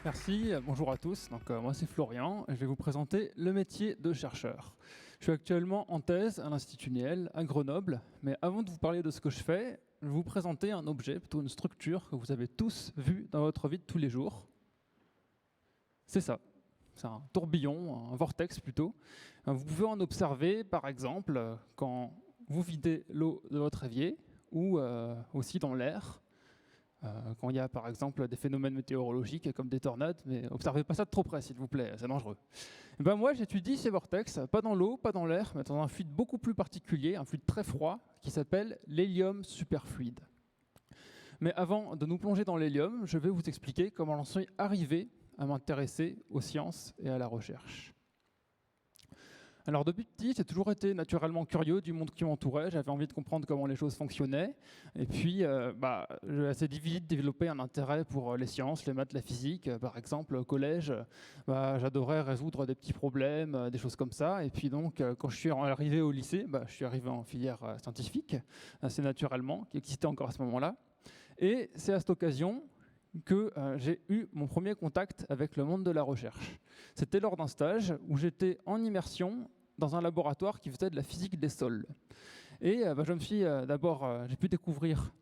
Merci, bonjour à tous. Moi c'est Florian et je vais vous présenter le métier de chercheur. Je suis actuellement en thèse à l'Institut Niel à Grenoble, mais avant de vous parler de ce que je fais, je vais vous présenter un objet, plutôt une structure que vous avez tous vu dans votre vie de tous les jours. C'est ça, c'est un tourbillon, un vortex plutôt. Vous pouvez en observer par exemple quand vous videz l'eau de votre évier ou aussi dans l'air. Quand il y a par exemple des phénomènes météorologiques comme des tornades, mais observez pas ça de trop près s'il vous plaît, c'est dangereux. Et ben moi j'étudie ces vortex, pas dans l'eau, pas dans l'air, mais dans un fluide beaucoup plus particulier, un fluide très froid qui s'appelle l'hélium superfluide. Mais avant de nous plonger dans l'hélium, je vais vous expliquer comment j'en suis arrivé à m'intéresser aux sciences et à la recherche. Alors depuis petit, j'ai toujours été naturellement curieux du monde qui m'entourait, j'avais envie de comprendre comment les choses fonctionnaient, et puis j'ai assez vite développé un intérêt pour les sciences, les maths, la physique. Par exemple, au collège, j'adorais résoudre des petits problèmes, des choses comme ça, et puis donc quand je suis arrivé au lycée, je suis arrivé en filière scientifique, assez naturellement, qui existait encore à ce moment-là, et c'est à cette occasion que j'ai eu mon premier contact avec le monde de la recherche. C'était lors d'un stage où j'étais en immersion dans un laboratoire qui faisait de la physique des sols. Et je me suis j'ai pu découvrir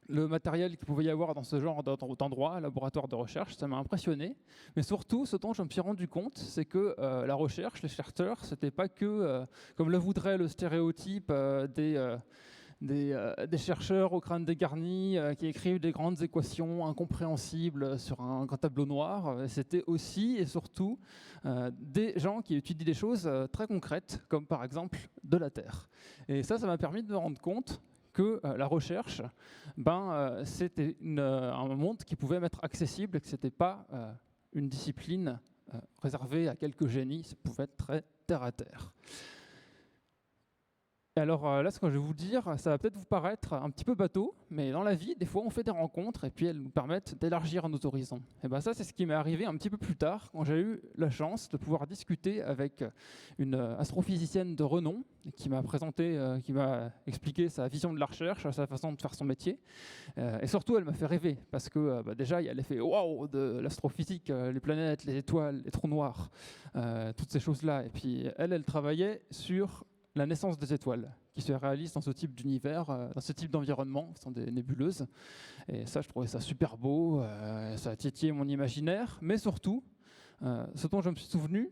le matériel qu'il pouvait y avoir dans ce genre d'endroit, laboratoire de recherche, ça m'a impressionné. Mais surtout, ce dont je me suis rendu compte, c'est que la recherche, les chercheurs, c'était pas que, comme le voudrait le stéréotype des chercheurs au crâne dégarni qui écrivent des grandes équations incompréhensibles sur un grand tableau noir. C'était aussi et surtout des gens qui étudient des choses très concrètes, comme par exemple de la Terre. Et ça m'a permis de me rendre compte que la recherche, c'était un monde qui pouvait m'être accessible et que ce n'était pas une discipline réservée à quelques génies, ça pouvait être très terre à terre. Alors là, ce que je vais vous dire, ça va peut-être vous paraître un petit peu bateau, mais dans la vie, des fois, on fait des rencontres et puis elles nous permettent d'élargir nos horizons. Et ça, c'est ce qui m'est arrivé un petit peu plus tard, quand j'ai eu la chance de pouvoir discuter avec une astrophysicienne de renom qui m'a présenté, qui m'a expliqué sa vision de la recherche, sa façon de faire son métier. Et surtout, elle m'a fait rêver, parce que déjà, il y a l'effet waouh de l'astrophysique, les planètes, les étoiles, les trous noirs, toutes ces choses-là. Et puis, elle travaillait sur la naissance des étoiles, qui se réalise dans ce type d'univers, dans ce type d'environnement, ce sont des nébuleuses. Et ça, je trouvais ça super beau, ça a titillé mon imaginaire, mais surtout, ce dont je me suis souvenu,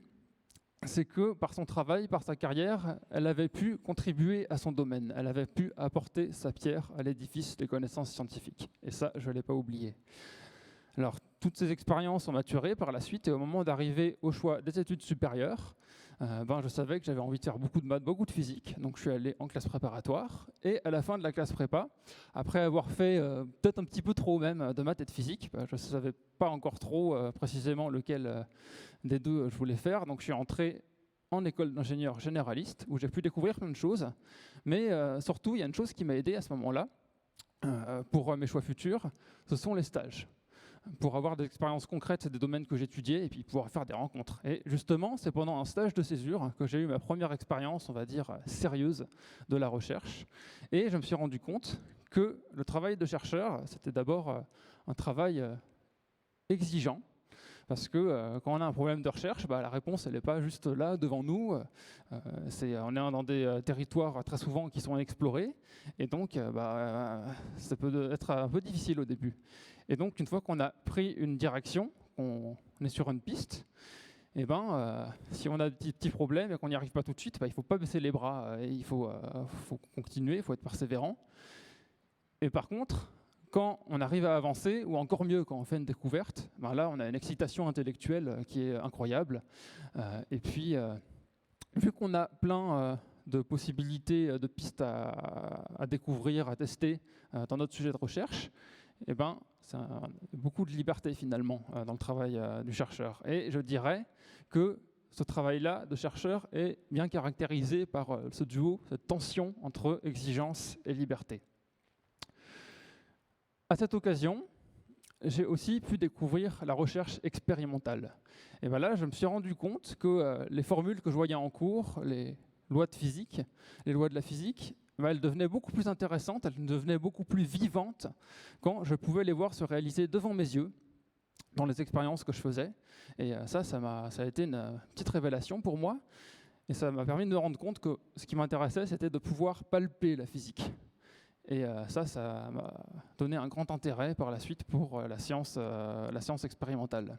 c'est que par son travail, par sa carrière, elle avait pu contribuer à son domaine, elle avait pu apporter sa pierre à l'édifice des connaissances scientifiques. Et ça, je ne l'ai pas oublié. Alors, toutes ces expériences ont maturé par la suite, et au moment d'arriver au choix des études supérieures, je savais que j'avais envie de faire beaucoup de maths, beaucoup de physique, donc je suis allé en classe préparatoire, et à la fin de la classe prépa, après avoir fait peut-être un petit peu trop même de maths et de physique, je ne savais pas encore trop précisément lequel des deux je voulais faire, donc je suis entré en école d'ingénieur généraliste, où j'ai pu découvrir plein de choses, mais surtout, il y a une chose qui m'a aidé à ce moment-là, pour mes choix futurs, ce sont les stages, pour avoir des expériences concrètes des domaines que j'étudiais et puis pouvoir faire des rencontres. Et justement, c'est pendant un stage de césure que j'ai eu ma première expérience, on va dire, sérieuse de la recherche. Et je me suis rendu compte que le travail de chercheur, c'était d'abord un travail exigeant, parce que quand on a un problème de recherche, la réponse elle n'est pas juste là devant nous. On est dans des territoires très souvent qui sont inexplorés, et donc ça peut être un peu difficile au début. Et donc une fois qu'on a pris une direction, on est sur une piste, si on a des petits problèmes et qu'on n'y arrive pas tout de suite, il ne faut pas baisser les bras, il faut continuer, il faut être persévérant. Et par contre, quand on arrive à avancer, ou encore mieux, quand on fait une découverte, là, on a une excitation intellectuelle qui est incroyable. Et puis, vu qu'on a plein de possibilités, de pistes à découvrir, à tester dans notre sujet de recherche, c'est beaucoup de liberté, finalement, dans le travail du chercheur. Et je dirais que ce travail-là de chercheur est bien caractérisé par ce duo, cette tension entre exigence et liberté. À cette occasion, j'ai aussi pu découvrir la recherche expérimentale. Et là, je me suis rendu compte que les formules que je voyais en cours, les lois de physique, les lois de la physique, elles devenaient beaucoup plus intéressantes, elles devenaient beaucoup plus vivantes quand je pouvais les voir se réaliser devant mes yeux, dans les expériences que je faisais. Et ça a été une petite révélation pour moi. Et ça m'a permis de me rendre compte que ce qui m'intéressait, c'était de pouvoir palper la physique. Et ça m'a donné un grand intérêt par la suite pour la science expérimentale.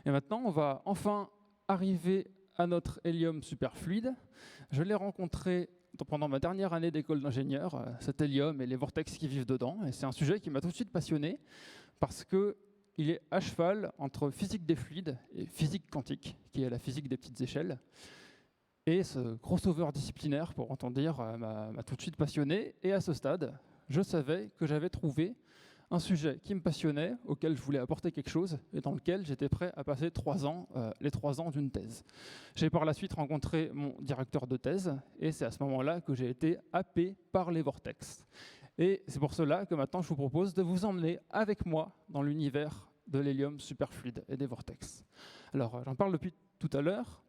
Et maintenant, on va enfin arriver à notre hélium superfluide. Je l'ai rencontré pendant ma dernière année d'école d'ingénieur, cet hélium et les vortex qui vivent dedans. Et c'est un sujet qui m'a tout de suite passionné parce qu'il est à cheval entre physique des fluides et physique quantique, qui est la physique des petites échelles. Et ce crossover disciplinaire, pour entendre dire, m'a tout de suite passionné. Et à ce stade, je savais que j'avais trouvé un sujet qui me passionnait, auquel je voulais apporter quelque chose, et dans lequel j'étais prêt à passer les 3 ans d'une thèse. J'ai par la suite rencontré mon directeur de thèse, et c'est à ce moment-là que j'ai été happé par les vortex. Et c'est pour cela que maintenant je vous propose de vous emmener avec moi dans l'univers de l'hélium superfluide et des vortex. Alors, j'en parle depuis tout à l'heure.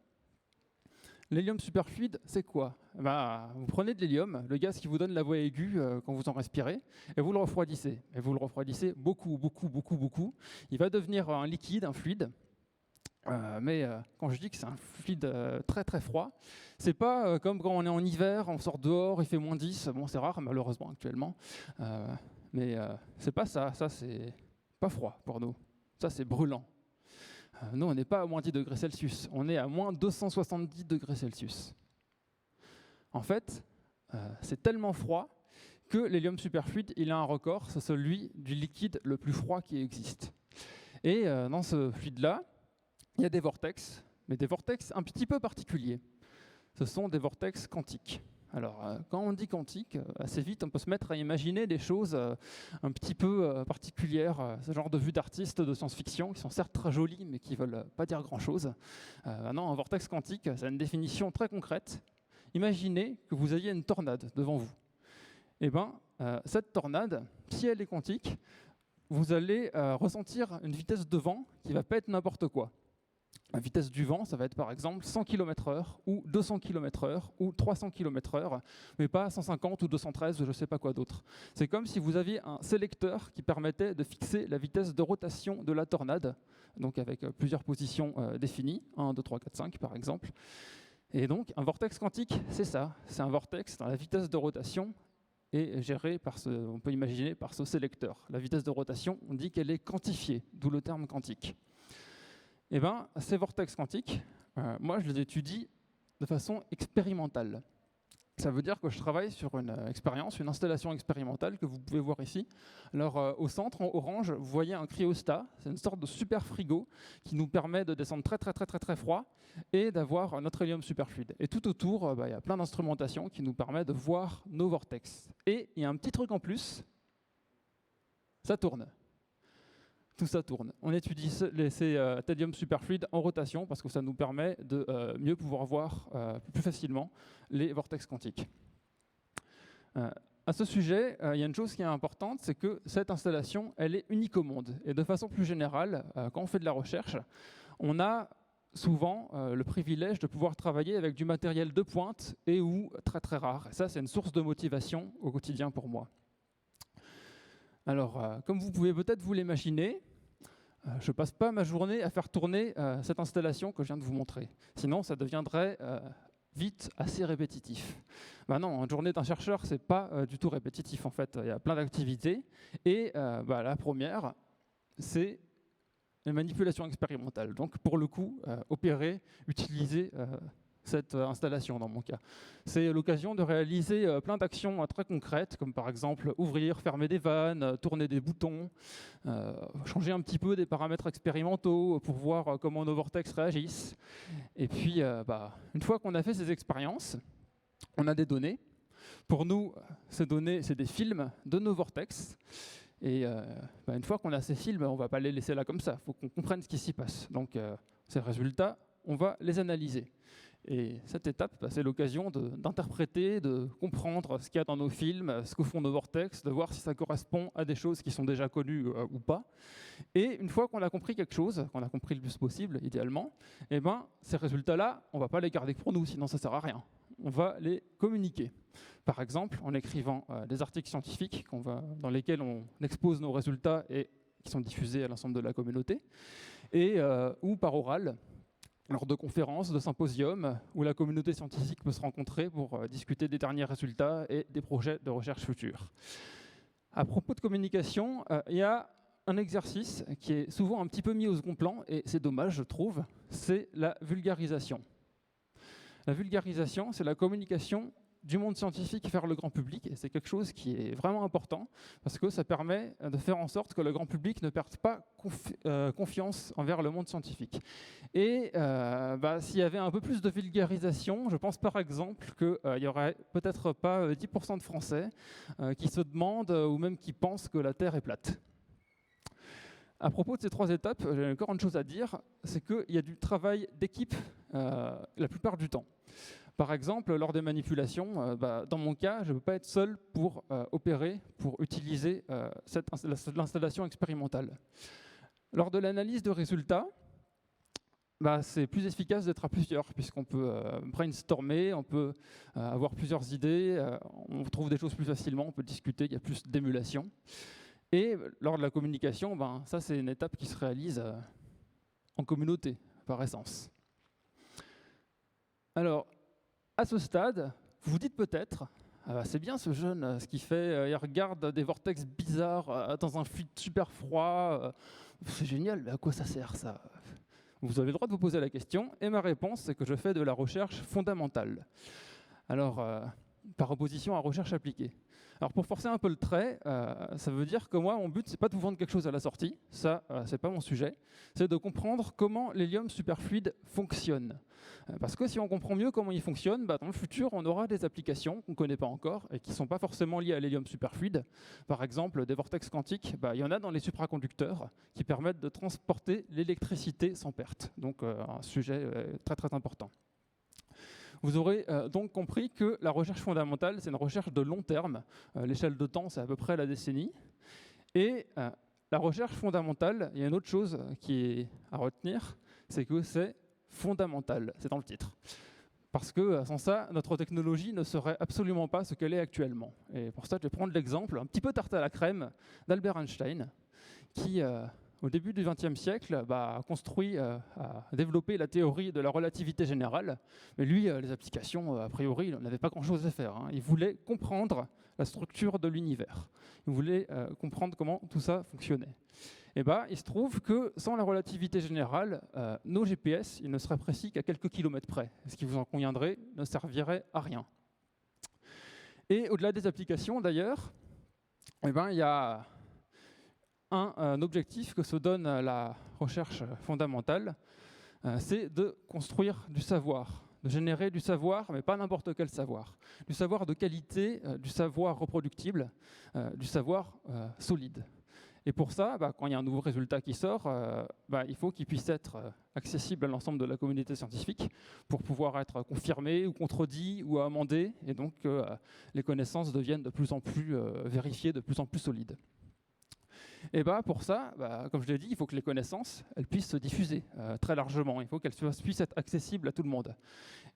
L'hélium superfluide, c'est quoi ? Vous prenez de l'hélium, le gaz qui vous donne la voix aiguë quand vous en respirez, et vous le refroidissez. Et vous le refroidissez beaucoup, beaucoup, beaucoup, beaucoup. Il va devenir un liquide, un fluide. Mais quand je dis que c'est un fluide très très froid, c'est pas comme quand on est en hiver, on sort dehors, il fait -10. Bon, c'est rare malheureusement actuellement. Mais c'est pas ça. Ça, c'est pas froid pour nous. Ça, c'est brûlant. Nous, on n'est pas à -10 degrés Celsius, on est à -270 degrés Celsius. En fait, c'est tellement froid que l'hélium superfluide, il a un record, c'est celui du liquide le plus froid qui existe. Et dans ce fluide-là, il y a des vortex, mais des vortex un petit peu particuliers. Ce sont des vortex quantiques. Alors, quand on dit quantique, assez vite, on peut se mettre à imaginer des choses un petit peu particulières, ce genre de vue d'artistes de science-fiction, qui sont certes très jolies, mais qui ne veulent pas dire grand-chose. Non, un vortex quantique, ça a une définition très concrète. Imaginez que vous ayez une tornade devant vous. Eh bien, cette tornade, si elle est quantique, vous allez ressentir une vitesse de vent qui ne va pas être n'importe quoi. La vitesse du vent, ça va être par exemple 100 km/h ou 200 km/h ou 300 km/h, mais pas 150 ou 213 ou je ne sais pas quoi d'autre. C'est comme si vous aviez un sélecteur qui permettait de fixer la vitesse de rotation de la tornade, donc avec plusieurs positions définies, 1, 2, 3, 4, 5 par exemple. Et donc un vortex quantique, c'est ça, c'est un vortex dans la vitesse de rotation est géré on peut imaginer par ce sélecteur. La vitesse de rotation, on dit qu'elle est quantifiée, d'où le terme quantique. Eh bien, ces vortex quantiques, moi, je les étudie de façon expérimentale. Ça veut dire que je travaille sur une expérience, une installation expérimentale que vous pouvez voir ici. Alors, au centre, en orange, vous voyez un cryostat. C'est une sorte de super frigo qui nous permet de descendre très, très, très, très, très froid et d'avoir notre hélium superfluide. Et tout autour, il y a plein d'instrumentation qui nous permet de voir nos vortex. Et il y a un petit truc en plus, ça tourne. Tout ça tourne. On étudie ces hélium superfluides en rotation parce que ça nous permet de mieux pouvoir voir plus facilement les vortex quantiques. À ce sujet, il y a une chose qui est importante, c'est que cette installation, elle est unique au monde. Et de façon plus générale, quand on fait de la recherche, on a souvent le privilège de pouvoir travailler avec du matériel de pointe et ou très très rare. Et ça, c'est une source de motivation au quotidien pour moi. Alors, comme vous pouvez peut-être vous l'imaginer, je ne passe pas ma journée à faire tourner cette installation que je viens de vous montrer. Sinon, ça deviendrait vite assez répétitif. Non, une journée d'un chercheur, ce n'est pas du tout répétitif en fait. Il y a plein d'activités. Et la première, c'est les manipulations expérimentales. Donc, pour le coup, utiliser cette installation dans mon cas. C'est l'occasion de réaliser plein d'actions très concrètes, comme par exemple ouvrir, fermer des vannes, tourner des boutons, changer un petit peu des paramètres expérimentaux pour voir comment nos vortex réagissent. Et puis, une fois qu'on a fait ces expériences, on a des données. Pour nous, ces données, c'est des films de nos vortex. Et une fois qu'on a ces films, on ne va pas les laisser là comme ça. Il faut qu'on comprenne ce qui s'y passe. Donc, ces résultats, on va les analyser. Et cette étape, c'est l'occasion d'interpréter, de comprendre ce qu'il y a dans nos films, ce que font nos vortex, de voir si ça correspond à des choses qui sont déjà connues ou pas. Et une fois qu'on a compris quelque chose, qu'on a compris le plus possible, idéalement, ces résultats-là, on ne va pas les garder pour nous, sinon ça ne sert à rien. On va les communiquer. Par exemple, en écrivant des articles scientifiques dans lesquels on expose nos résultats et qui sont diffusés à l'ensemble de la communauté, ou par oral, lors de conférences, de symposiums, où la communauté scientifique peut se rencontrer pour discuter des derniers résultats et des projets de recherche futurs. À propos de communication, il y a un exercice qui est souvent un petit peu mis au second plan, et c'est dommage, je trouve, c'est la vulgarisation. La vulgarisation, c'est la communication du monde scientifique vers le grand public, et c'est quelque chose qui est vraiment important, parce que ça permet de faire en sorte que le grand public ne perde pas confiance envers le monde scientifique. Et s'il y avait un peu plus de vulgarisation, je pense par exemple qu'il n'y aurait peut-être pas 10% de Français qui se demandent ou même qui pensent que la Terre est plate. À propos de ces 3 étapes, j'ai encore une chose à dire, c'est qu'il y a du travail d'équipe la plupart du temps. Par exemple, lors des manipulations, dans mon cas, je ne peux pas être seul pour opérer, pour utiliser l'installation expérimentale. Lors de l'analyse de résultats, c'est plus efficace d'être à plusieurs, puisqu'on peut brainstormer, on peut avoir plusieurs idées, on trouve des choses plus facilement, on peut discuter, il y a plus d'émulation. Et lors de la communication, ça c'est une étape qui se réalise en communauté, par essence. Alors, à ce stade, vous vous dites peut-être, c'est bien ce jeune, ce qu'il fait, il regarde des vortex bizarres dans un fluide super froid, c'est génial, mais à quoi ça sert ça? Vous avez le droit de vous poser la question, et ma réponse, c'est que je fais de la recherche fondamentale. Alors, par opposition à recherche appliquée. Alors pour forcer un peu le trait, ça veut dire que moi, mon but, c'est pas de vous vendre quelque chose à la sortie, ça, c'est pas mon sujet, c'est de comprendre comment l'hélium superfluide fonctionne. Parce que si on comprend mieux comment il fonctionne, dans le futur, on aura des applications qu'on ne connaît pas encore et qui ne sont pas forcément liées à l'hélium superfluide. Par exemple, des vortex quantiques, il y en a dans les supraconducteurs qui permettent de transporter l'électricité sans perte. Donc un sujet très très important. Vous aurez donc compris que la recherche fondamentale, c'est une recherche de long terme. L'échelle de temps, c'est à peu près la décennie. Et la recherche fondamentale, il y a une autre chose qui est à retenir, c'est que c'est fondamental, c'est dans le titre. Parce que sans ça, notre technologie ne serait absolument pas ce qu'elle est actuellement. Et pour ça, je vais prendre l'exemple, un petit peu tarte à la crème, d'Albert Einstein, qui, au début du XXe siècle, a développé la théorie de la relativité générale. Mais lui, les applications, a priori, il n'avait pas grand-chose à faire. Il voulait comprendre la structure de l'univers. Il voulait comprendre comment tout ça fonctionnait. Et il se trouve que sans la relativité générale, nos GPS ils ne seraient précis qu'à quelques kilomètres près. Ce qui, vous en conviendrez, ne servirait à rien. Et au-delà des applications, d'ailleurs, il y a un objectif que se donne la recherche fondamentale, c'est de construire du savoir, de générer du savoir, mais pas n'importe quel savoir. Du savoir de qualité, du savoir reproductible, du savoir solide. Et pour ça, quand il y a un nouveau résultat qui sort, il faut qu'il puisse être accessible à l'ensemble de la communauté scientifique pour pouvoir être confirmé ou contredit ou amendé, et donc que les connaissances deviennent de plus en plus vérifiées, de plus en plus solides. Et pour ça, comme je l'ai dit, il faut que les connaissances elles puissent se diffuser très largement. Il faut qu'elles puissent être accessibles à tout le monde.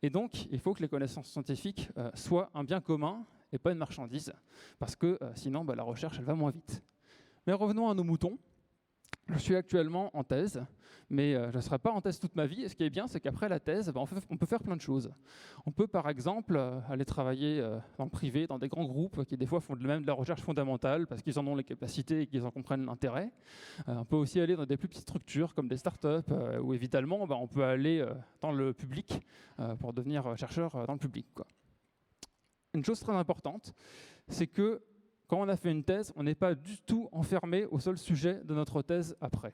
Et donc, il faut que les connaissances scientifiques soient un bien commun et pas une marchandise, parce que sinon, la recherche elle va moins vite. Mais revenons à nos moutons. Je suis actuellement en thèse, mais je ne serai pas en thèse toute ma vie. Et ce qui est bien, c'est qu'après la thèse, on peut faire plein de choses. On peut par exemple aller travailler dans le privé, dans des grands groupes qui des fois font même de la recherche fondamentale parce qu'ils en ont les capacités et qu'ils en comprennent l'intérêt. On peut aussi aller dans des plus petites structures comme des startups où évidemment on peut aller dans le public pour devenir chercheur dans le public, quoi. Une chose très importante, c'est que quand on a fait une thèse, on n'est pas du tout enfermé au seul sujet de notre thèse après.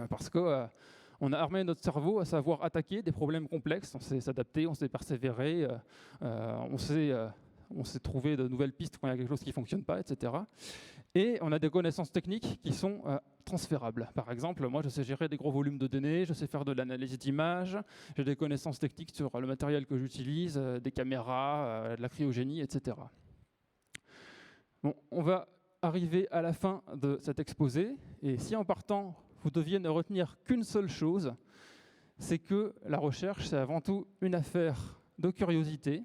Parce qu'on a armé notre cerveau à savoir attaquer des problèmes complexes, on sait s'adapter, on sait persévérer, on sait trouver de nouvelles pistes quand il y a quelque chose qui ne fonctionne pas, etc. Et on a des connaissances techniques qui sont transférables. Par exemple, moi, je sais gérer des gros volumes de données, je sais faire de l'analyse d'images, j'ai des connaissances techniques sur le matériel que j'utilise, des caméras, de la cryogénie, etc. Bon, on va arriver à la fin de cet exposé, et si en partant, vous deviez ne retenir qu'une seule chose, c'est que la recherche, c'est avant tout une affaire de curiosité,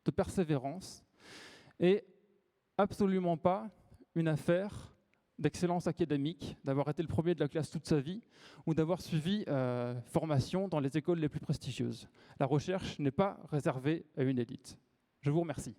de persévérance, et absolument pas une affaire d'excellence académique, d'avoir été le premier de la classe toute sa vie ou d'avoir suivi formation dans les écoles les plus prestigieuses. La recherche n'est pas réservée à une élite. Je vous remercie.